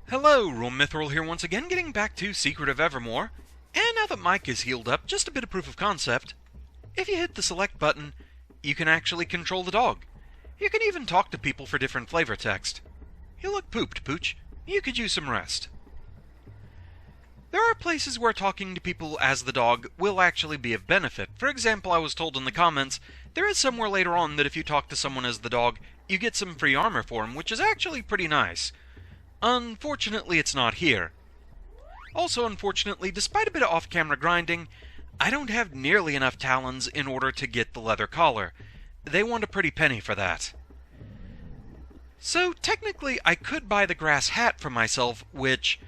Hello, Rome Mithril here once again, getting back to Secret of Evermore. And now that Mike is healed up, just a bit of proof of concept. If you hit the select button, you can actually control the dog. You can even talk to people for different flavor text. You look pooped, Pooch. You could use some rest. There are places where talking to people as the dog will actually be of benefit. For example, I was told in the comments, there is somewhere later on that if you talk to someone as the dog, you get some free armor for him, which is actually pretty nice. Unfortunately, it's not here. Also, unfortunately, despite a bit of off-camera grinding, I don't have nearly enough talons in order to get the leather collar. They want a pretty penny for that. So, technically, I could buy the grass hat for myself, which,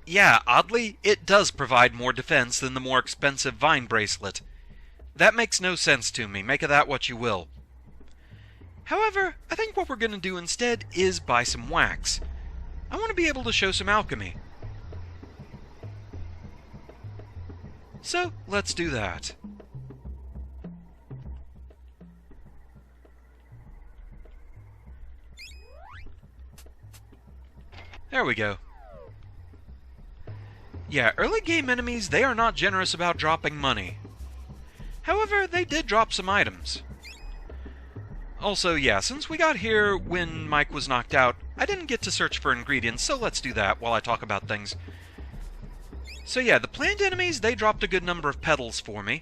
yeah, oddly, it does provide more defense than the more expensive vine bracelet. That makes no sense to me, make of that what you will. However, I think what we're going to do instead is buy some wax. I want to be able to show some alchemy. So, let's do that. There we go. Yeah, early game enemies, they are not generous about dropping money. However, they did drop some items. Also, yeah, since we got here when Mike was knocked out, I didn't get to search for ingredients, so let's do that while I talk about things. So yeah, the plant enemies, they dropped a good number of petals for me.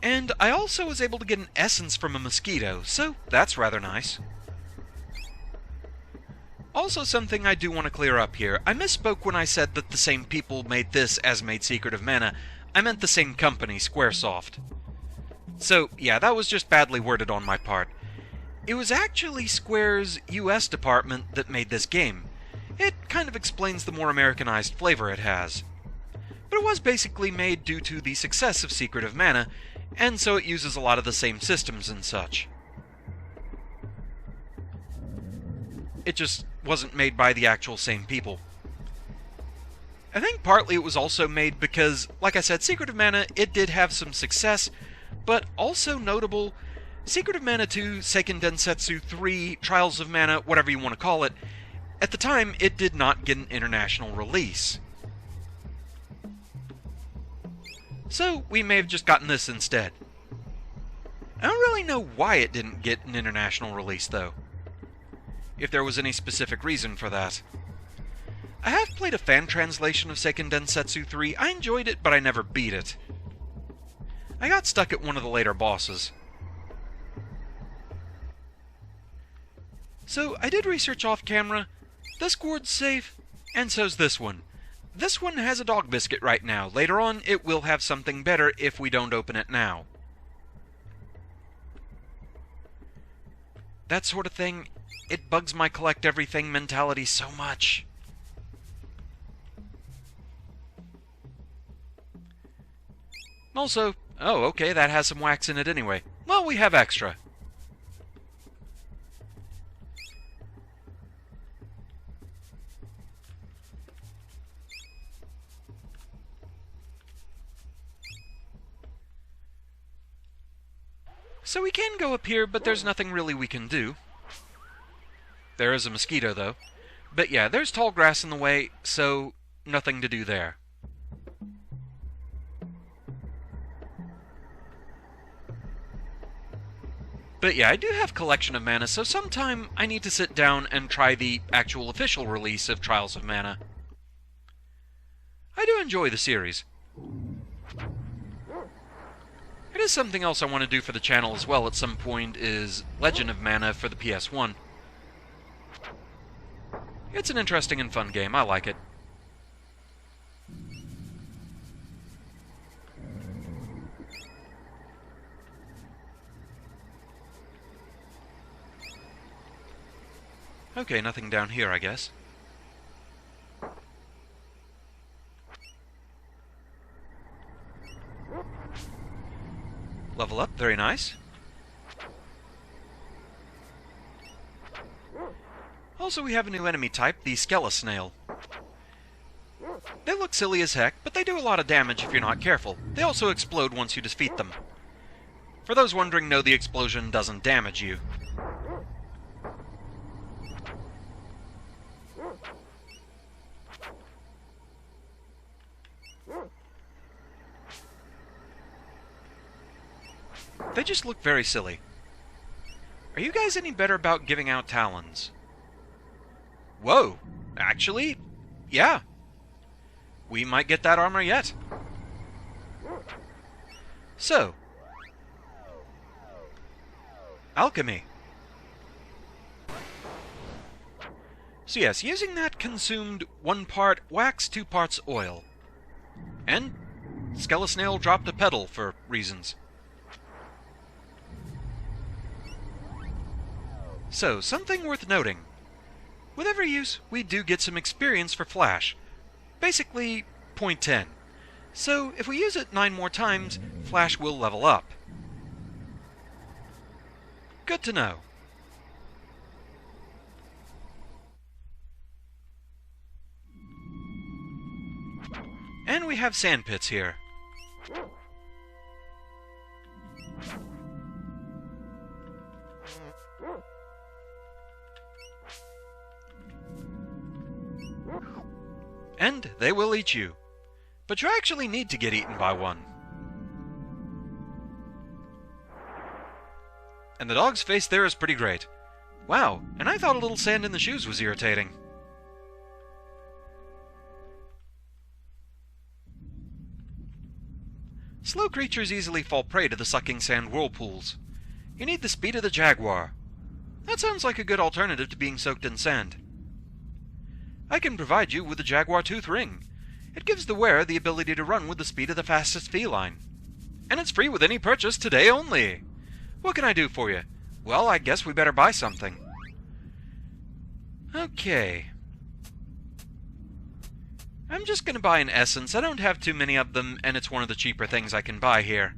And I also was able to get an essence from a mosquito, so that's rather nice. Also, something I do want to clear up here. I misspoke when I said that the same people made this as made Secret of Mana. I meant the same company, Squaresoft. So, yeah, that was just badly worded on my part. It was actually Square's US department that made this game. It kind of explains the more Americanized flavor it has. But it was basically made due to the success of Secret of Mana, and so it uses a lot of the same systems and such. It just wasn't made by the actual same people. I think partly it was also made because, like I said, Secret of Mana, it did have some success, but also notable, Secret of Mana 2, Seiken Densetsu 3, Trials of Mana, whatever you want to call it, at the time it did not get an international release. So we may have just gotten this instead. I don't really know why it didn't get an international release though, if there was any specific reason for that. I have played a fan translation of Seiken Densetsu 3, I enjoyed it, but I never beat it. I got stuck at one of the later bosses. So, I did research off camera. This gourd's safe, and so's this one. This one has a dog biscuit right now. Later on, it will have something better if we don't open it now. That sort of thing, it bugs my collect everything mentality so much. Also, oh, okay, that has some wax in it anyway. Well, we have extra. So we can go up here, but there's nothing really we can do. There is a mosquito, though. But yeah, there's tall grass in the way, so nothing to do there. But yeah, I do have Collection of Mana, so sometime I need to sit down and try the actual official release of Trials of Mana. I do enjoy the series. It is something else I want to do for the channel as well at some point is Legend of Mana for the PS1. It's an interesting and fun game, I like it. Okay, nothing down here, I guess. Level up, very nice. Also, we have a new enemy type, the Skelisnail. They look silly as heck, but they do a lot of damage if you're not careful. They also explode once you defeat them. For those wondering, no, the explosion doesn't damage you. They just look very silly. Are you guys any better about giving out talons? Whoa! Actually, yeah. We might get that armor yet. So, Alchemy. So yes, using that consumed 1 part wax, 2 parts oil. And Skelisnail dropped a pedal for reasons. So, something worth noting. With every use, we do get some experience for Flash. Basically, 0.10. So, if we use it 9 more times, Flash will level up. Good to know. And we have sand pits here. And they will eat you. But you actually need to get eaten by one. And the dog's face there is pretty great. Wow, and I thought a little sand in the shoes was irritating. Slow creatures easily fall prey to the sucking sand whirlpools. You need the speed of the Jaguar. That sounds like a good alternative to being soaked in sand. I can provide you with the Jaguar Tooth Ring. It gives the wearer the ability to run with the speed of the fastest feline. And it's free with any purchase today only. What can I do for you? Well, I guess we better buy something. Okay. I'm just gonna buy an essence. I don't have too many of them, and it's one of the cheaper things I can buy here.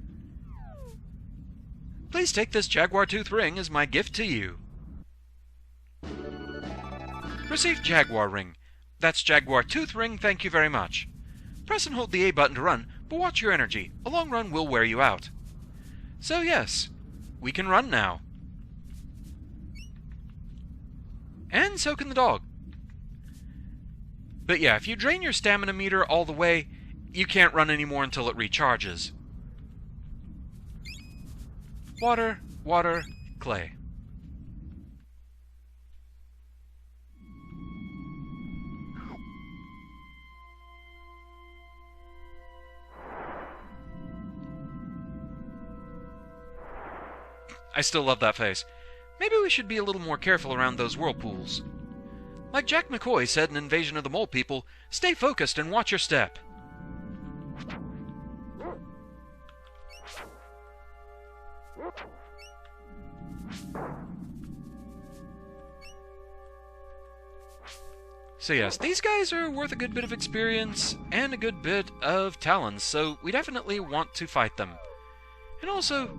Please take this Jaguar Tooth Ring as my gift to you. Receive Jaguar Ring. That's Jaguar Tooth Ring, thank you very much. Press and hold the A button to run, but watch your energy. A long run will wear you out. So yes, we can run now. And so can the dog. But yeah, if you drain your stamina meter all the way, you can't run anymore until it recharges. Water, water, clay. I still love that face. Maybe we should be a little more careful around those whirlpools. Like Jack McCoy said in Invasion of the Mole People, stay focused and watch your step. So yes, these guys are worth a good bit of experience and a good bit of talents, so we definitely want to fight them. And also,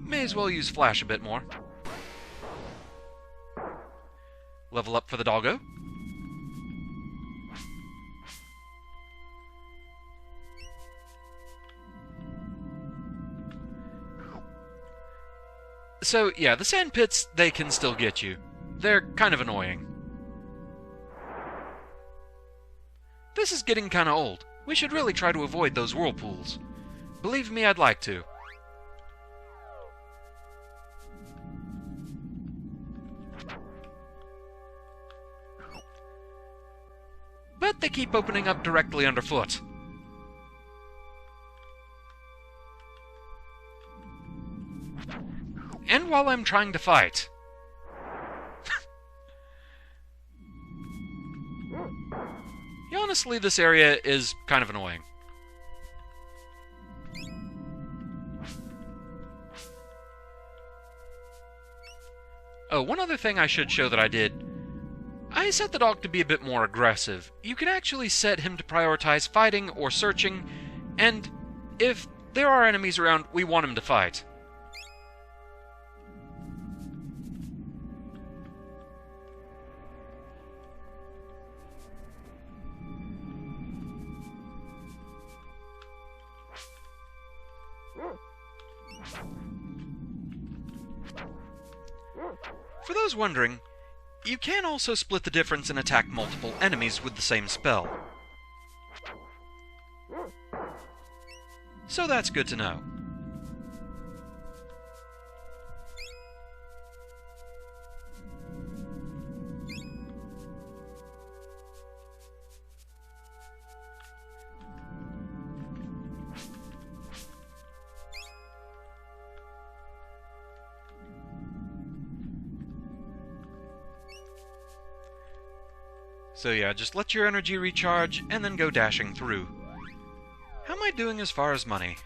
may as well use Flash a bit more. Level up for the doggo. So, yeah, the sand pits, they can still get you. They're kind of annoying. This is getting kinda old. We should really try to avoid those whirlpools. Believe me, I'd like to. But they keep opening up directly underfoot. And while I'm trying to fight. Yeah, honestly, this area is kind of annoying. Oh, one other thing I should show that I did. I set the dog to be a bit more aggressive. You can actually set him to prioritize fighting or searching, and if there are enemies around, we want him to fight. For those wondering, you can also split the difference and attack multiple enemies with the same spell. So that's good to know. So yeah, just let your energy recharge, and then go dashing through. How am I doing as far as money?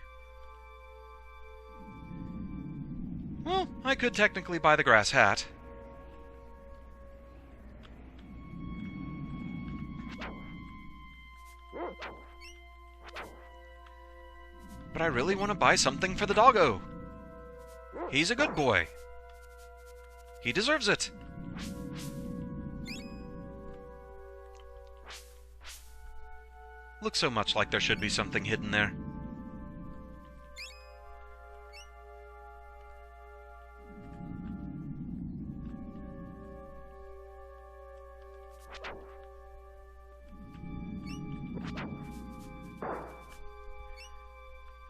Well, I could technically buy the grass hat. But I really want to buy something for the doggo. He's a good boy. He deserves it. Looks so much like there should be something hidden there.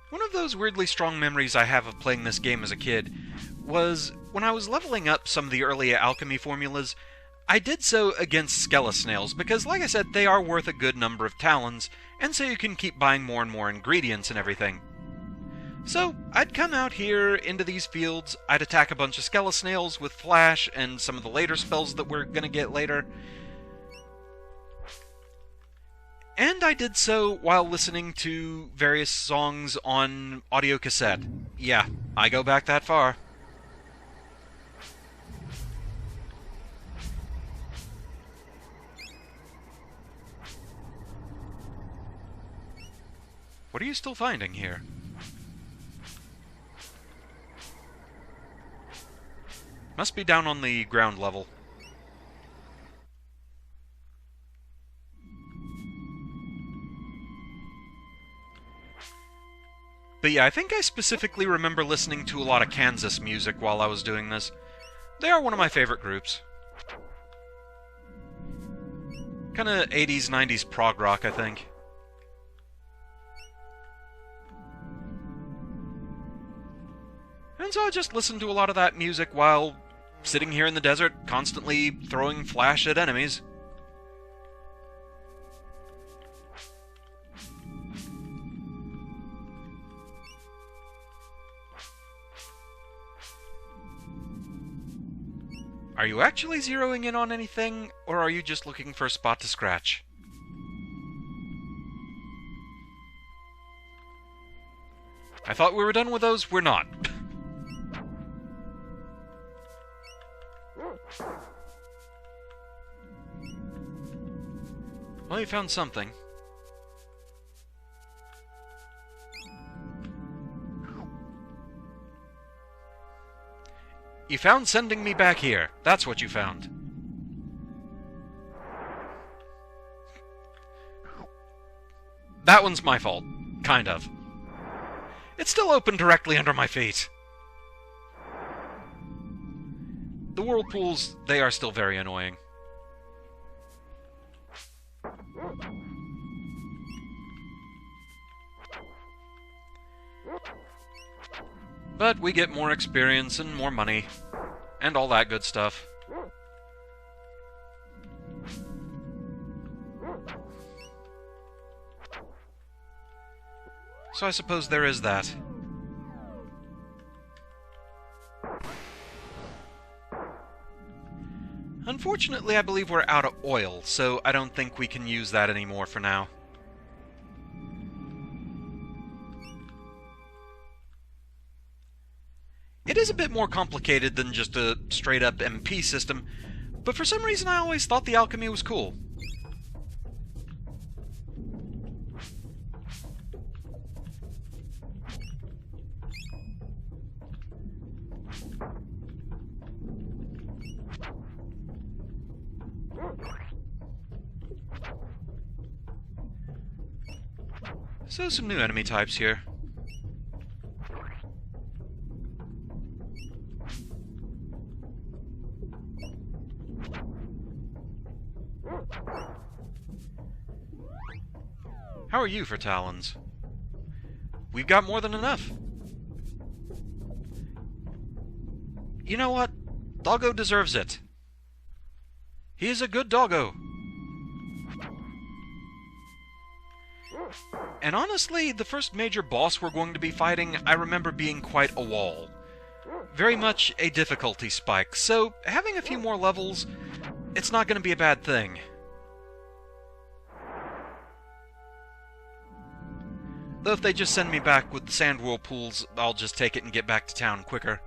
One of those weirdly strong memories I have of playing this game as a kid was when I was leveling up some of the early alchemy formulas. I did so against skelisnails because, like I said, they are worth a good number of talons, and so you can keep buying more and more ingredients and everything. So, I'd come out here into these fields, I'd attack a bunch of skelisnails with Flash and some of the later spells that we're gonna get later. And I did so while listening to various songs on audio cassette. Yeah, I go back that far. What are you still finding here? Must be down on the ground level. But yeah, I think I specifically remember listening to a lot of Kansas music while I was doing this. They are one of my favorite groups. Kinda 80s, 90s prog rock, I think. And so I just listened to a lot of that music while sitting here in the desert, constantly throwing Flash at enemies. Are you actually zeroing in on anything, or are you just looking for a spot to scratch? I thought we were done with those. We're not. Well, you found something. You found sending me back here. That's what you found. That one's my fault. Kind of. It's still open directly under my feet. The whirlpools, they are still very annoying. But we get more experience and more money, and all that good stuff. So I suppose there is that. Unfortunately, I believe we're out of oil, so I don't think we can use that anymore for now. It is a bit more complicated than just a straight-up MP system, but for some reason I always thought the alchemy was cool. So some new enemy types here. How are you for talons? We've got more than enough. You know what? Doggo deserves it. He is a good doggo. And honestly, the first major boss we're going to be fighting, I remember being quite a wall. Very much a difficulty spike, so having a few more levels, it's not going to be a bad thing. Though if they just send me back with the sand whirlpools, I'll just take it and get back to town quicker.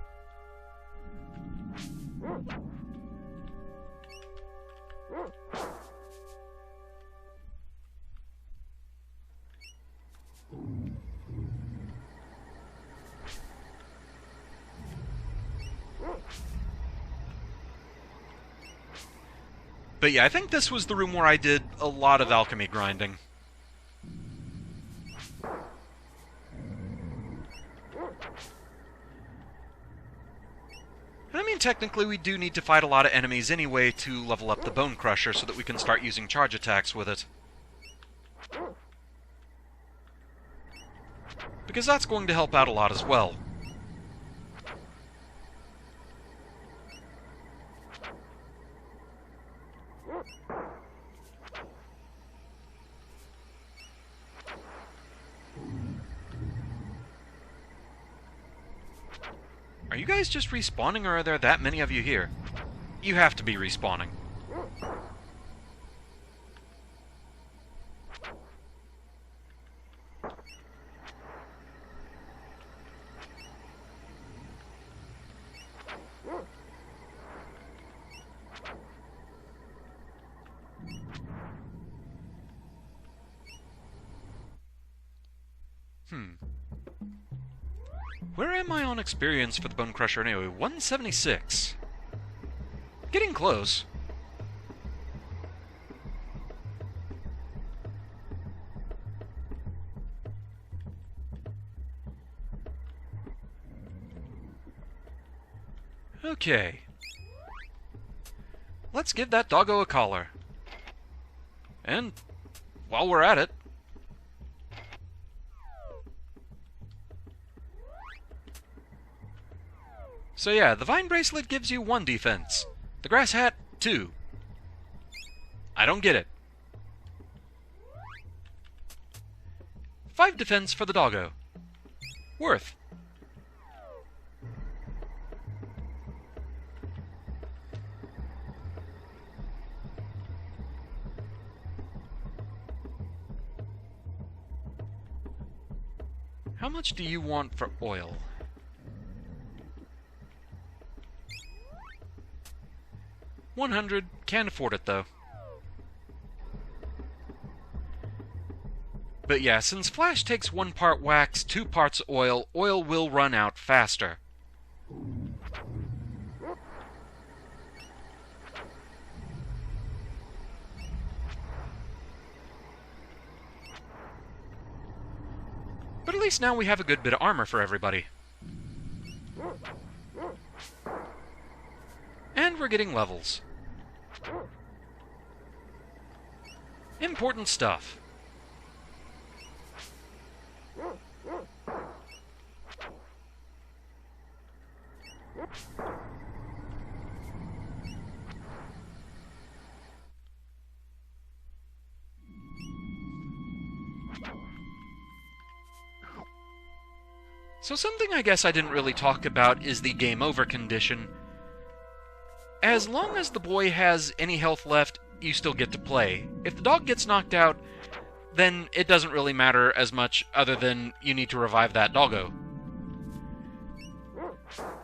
But yeah, I think this was the room where I did a lot of alchemy grinding. And I mean, technically we do need to fight a lot of enemies anyway to level up the Bone Crusher so that we can start using charge attacks with it. Because that's going to help out a lot as well. Are you guys just respawning, or are there that many of you here? You have to be respawning. Where am I on experience for the Bone Crusher anyway? 176. Getting close. Okay. Let's give that doggo a collar. And while we're at it, so yeah, the Vine Bracelet gives you 1 defense. The Grass Hat, 2. I don't get it. 5 defense for the doggo. Worth. How much do you want for oil? $100. Can't afford it, though. But yeah, since Flash takes 1 part wax, 2 parts oil, oil will run out faster. But at least now we have a good bit of armor for everybody. And we're getting levels. Important stuff. So something I guess I didn't really talk about is the game over condition. As long as the boy has any health left, you still get to play. If the dog gets knocked out, then it doesn't really matter as much other than you need to revive that doggo.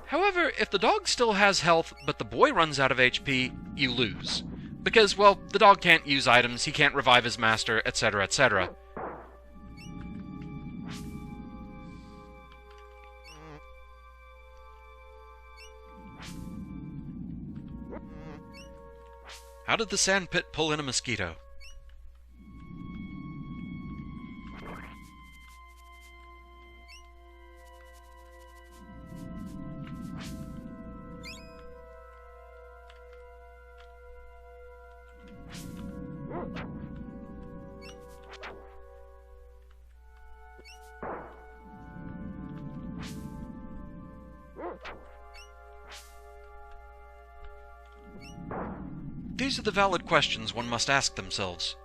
However, if the dog still has health, but the boy runs out of HP, you lose. Because, well, the dog can't use items, he can't revive his master, etc., etc. How did the sand pit pull in a mosquito? These are the valid questions one must ask themselves.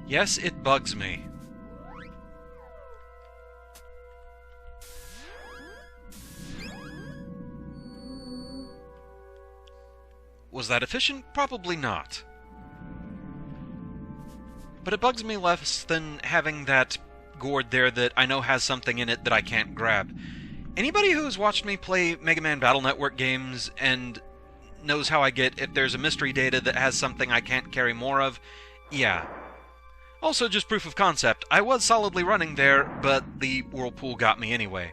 Yes, it bugs me. Was that efficient? Probably not. But it bugs me less than having that gourd there that I know has something in it that I can't grab. Anybody who's watched me play Mega Man Battle Network games and knows how I get if there's a mystery data that has something I can't carry more of, yeah. Also, just proof of concept, I was solidly running there, but the whirlpool got me anyway.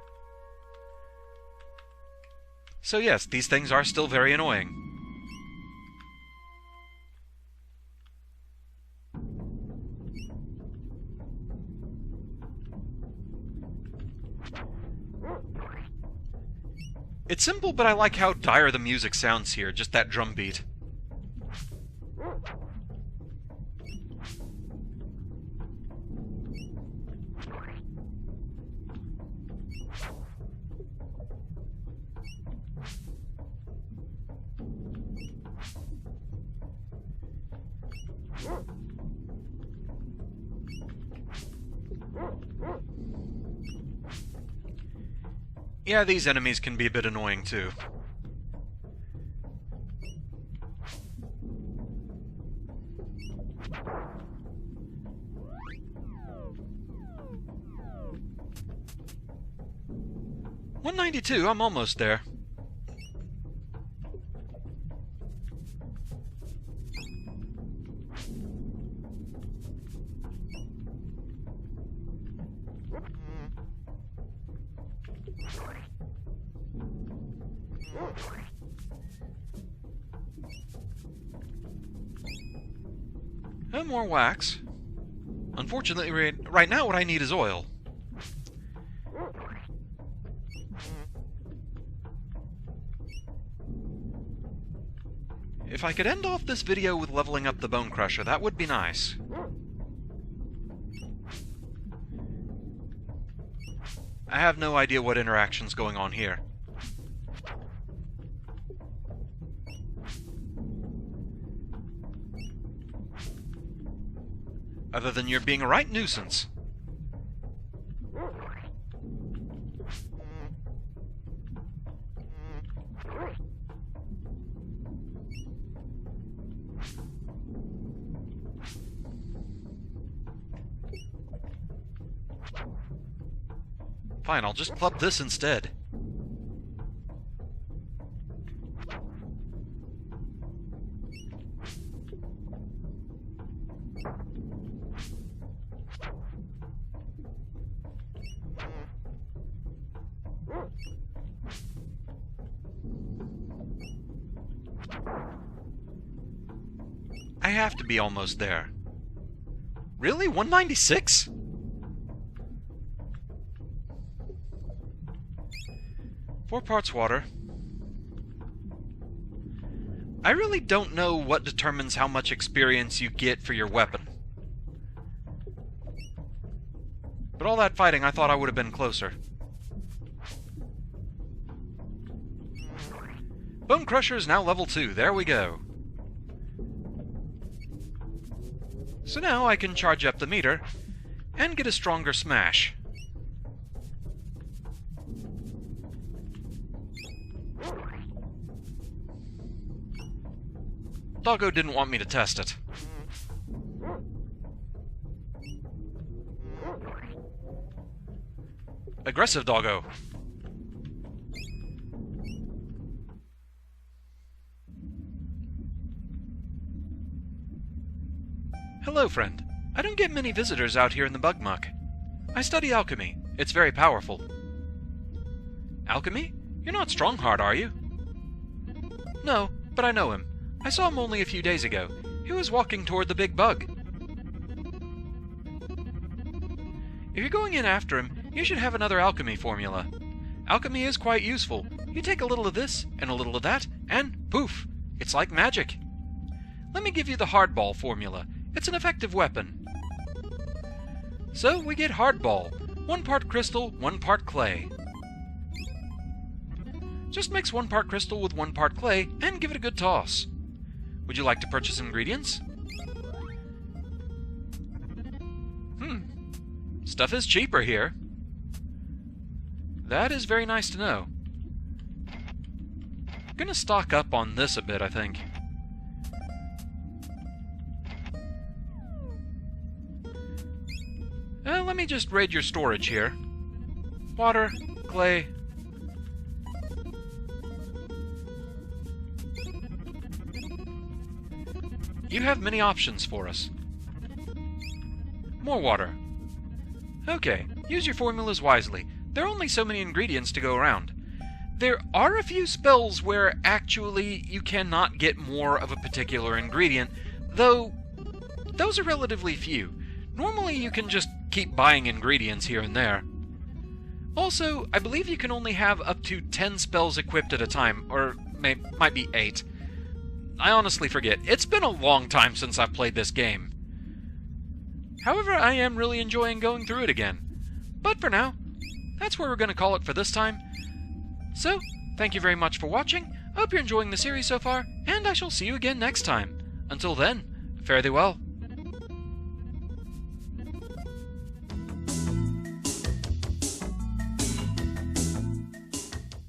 So yes, these things are still very annoying. It's simple, but I like how dire the music sounds here, just that drum beat. Yeah, these enemies can be a bit annoying too. $192, I'm almost there. And more wax. Unfortunately, right now what I need is oil. If I could end off this video with leveling up the Bone Crusher, that would be nice. I have no idea what interaction's going on here. Other than you're being a right nuisance. Fine, I'll just club this instead. I have to be almost there. Really? 196? Four parts water. I really don't know what determines how much experience you get for your weapon. But all that fighting, I thought I would have been closer. Bone Crusher is now level 2. There we go. So now I can charge up the meter and get a stronger smash. Doggo didn't want me to test it. Aggressive Doggo. Hello, friend. I don't get many visitors out here in the bug muck. I study alchemy. It's very powerful. Alchemy? You're not Strongheart, are you? No, but I know him. I saw him only a few days ago. He was walking toward the big bug. If you're going in after him, you should have another alchemy formula. Alchemy is quite useful. You take a little of this, and a little of that, and poof! It's like magic. Let me give you the hardball formula. It's an effective weapon. So we get hardball. 1 part crystal, 1 part clay. Just mix 1 part crystal with 1 part clay, and give it a good toss. Would you like to purchase ingredients? stuff is cheaper here. That is very nice to know. I'm gonna stock up on this a bit, I think. Let me just raid your storage here. Water, clay. You have many options for us. More water. Okay, use your formulas wisely. There are only so many ingredients to go around. There are a few spells where actually you cannot get more of a particular ingredient, though those are relatively few. Normally you can just keep buying ingredients here and there. Also, I believe you can only have up to 10 spells equipped at a time, or might be 8. I honestly forget. It's been a long time since I've played this game. However, I am really enjoying going through it again. But for now, that's where we're going to call it for this time. So, thank you very much for watching. I hope you're enjoying the series so far, and I shall see you again next time. Until then, fare thee well.